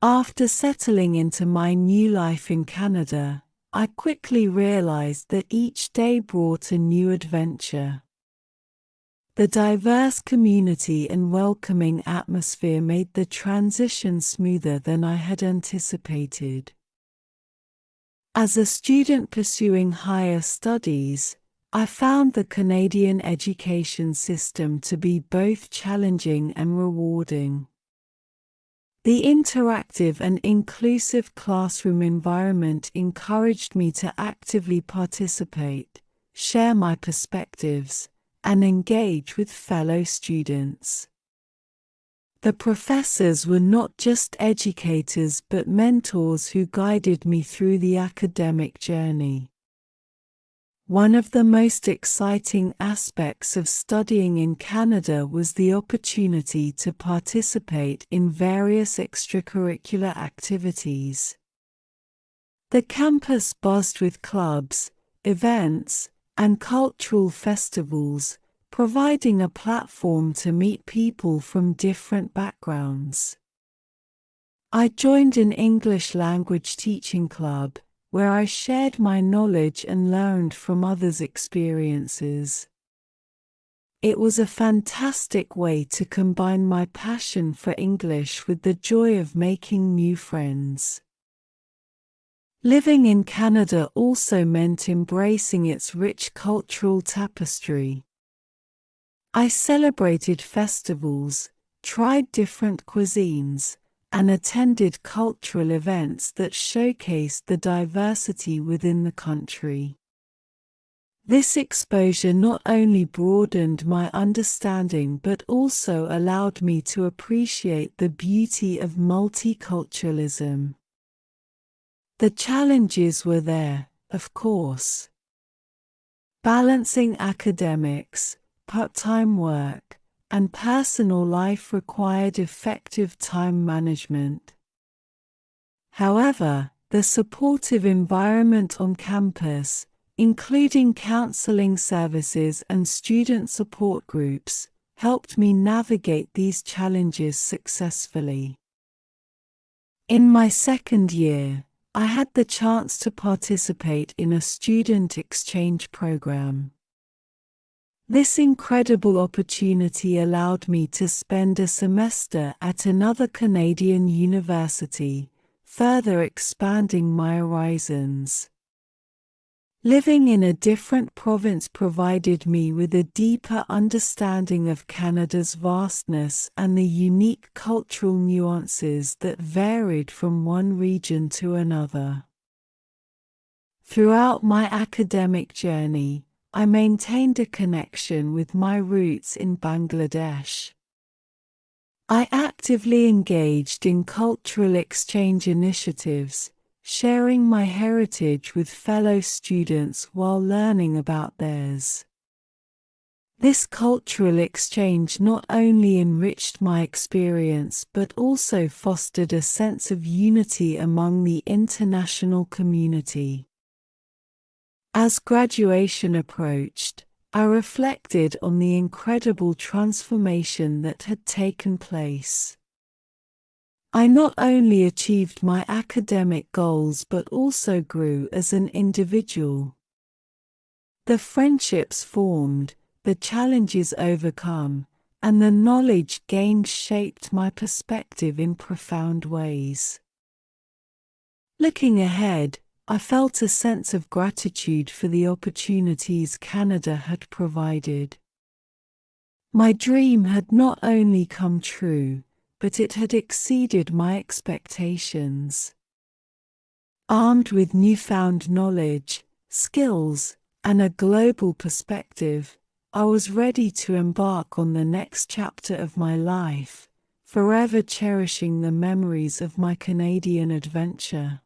After settling into my new life in Canada, I quickly realized that each day brought a new adventure. The diverse community and welcoming atmosphere made the transition smoother than I had anticipated. As a student pursuing higher studies, I found the Canadian education system to be both challenging and rewarding. The interactive and inclusive classroom environment encouraged me to actively participate, share my perspectives, and engage with fellow students. The professors were not just educators but mentors who guided me through the academic journey. One of the most exciting aspects of studying in Canada was the opportunity to participate in various extracurricular activities. The campus buzzed with clubs, events, and cultural festivals, providing a platform to meet people from different backgrounds. I joined an English language teaching club, where I shared my knowledge and learned from others' experiences. It was a fantastic way to combine my passion for English with the joy of making new friends. Living in Canada also meant embracing its rich cultural tapestry. I celebrated festivals, tried different cuisines, and attended cultural events that showcased the diversity within the country. This exposure not only broadened my understanding but also allowed me to appreciate the beauty of multiculturalism. The challenges were there, of course. Balancing academics, part-time work, and personal life required effective time management. However, the supportive environment on campus, including counseling services and student support groups, helped me navigate these challenges successfully. In my second year, I had the chance to participate in a student exchange program. This incredible opportunity allowed me to spend a semester at another Canadian university, further expanding my horizons. Living in a different province provided me with a deeper understanding of Canada's vastness and the unique cultural nuances that varied from one region to another. Throughout my academic journey, I maintained a connection with my roots in Bangladesh. I actively engaged in cultural exchange initiatives, sharing my heritage with fellow students while learning about theirs. This cultural exchange not only enriched my experience but also fostered a sense of unity among the international community. As graduation approached, I reflected on the incredible transformation that had taken place. I not only achieved my academic goals but also grew as an individual. The friendships formed, the challenges overcome, and the knowledge gained shaped my perspective in profound ways. Looking ahead, I felt a sense of gratitude for the opportunities Canada had provided. My dream had not only come true, but it had exceeded my expectations. Armed with newfound knowledge, skills, and a global perspective, I was ready to embark on the next chapter of my life, forever cherishing the memories of my Canadian adventure.